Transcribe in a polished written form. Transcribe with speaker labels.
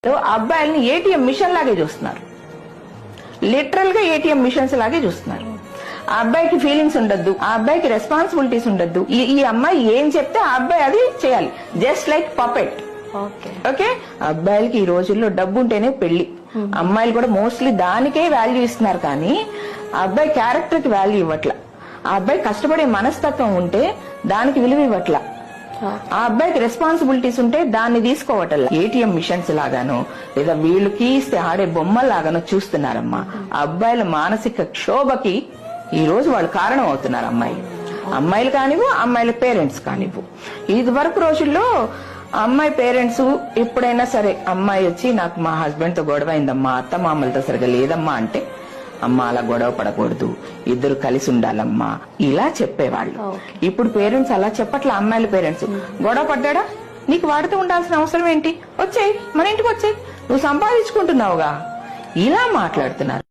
Speaker 1: అబ్బాయిల్ని ATM machine లాగే చూస్తున్నారు. Literal గా ఏటీఎం మిషన్స్ లాగే చూస్తున్నారు. ఆ అబ్బాయికి ఫీలింగ్స్ ఉండద్దు, ఆ అబ్బాయికి రెస్పాన్సిబిలిటీస్ ఉండద్దు. ఈ అమ్మాయి ఏం చెప్తే ఆ అబ్బాయి అది చేయాలి, జస్ట్ లైక్ పపెట్. ఓకే, అబ్బాయిలకి ఈ రోజుల్లో డబ్బు ఉంటేనే పెళ్లి. అమ్మాయిలు కూడా మోస్ట్లీ దానికే వాల్యూ ఇస్తున్నారు, కానీ ఆ అబ్బాయి క్యారెక్టర్ కి వాల్యూ ఇవ్వట్ల. ఆ అబ్బాయి కష్టపడే మనస్తత్వం ఉంటే దానికి విలువ ఇవ్వట్ల. ఆ అబ్బాయికి రెస్పాన్సిబిలిటీస్ ఉంటే దాన్ని తీసుకోవటం ఏటీఎం మిషన్స్ లాగానో లేదా వీళ్ళకి ఇస్తే ఆడే బొమ్మలాగానో చూస్తున్నారమ్మా. అబ్బాయిల మానసిక క్షోభకి ఈ రోజు వాళ్ళు కారణం అవుతున్నారు. అమ్మాయిలు కానివ్వు, అమ్మాయిల పేరెంట్స్ కానివ్వు. ఇది వరకు రోజుల్లో అమ్మాయి పేరెంట్స్ ఎప్పుడైనా సరే అమ్మాయి వచ్చి నాకు మా హస్బెండ్ తో గొడవ అయిందమ్మా, అత్త మామలతో సరిగా లేదమ్మా అంటే, అమ్మ అలా గొడవ పడకూడదు, ఇద్దరు కలిసి ఉండాలమ్మా ఇలా చెప్పేవాళ్ళు. ఇప్పుడు పేరెంట్స్ అలా చెప్పట్ల. అమ్మాయిల పేరెంట్స్ గొడవ పడ్డా నీకు వాడితో ఉండాల్సిన అవసరం ఏంటి, వచ్చేయి మన ఇంటికి వచ్చేయి, నువ్వు సంపాదించుకుంటున్నావుగా, ఇలా మాట్లాడుతున్నారు.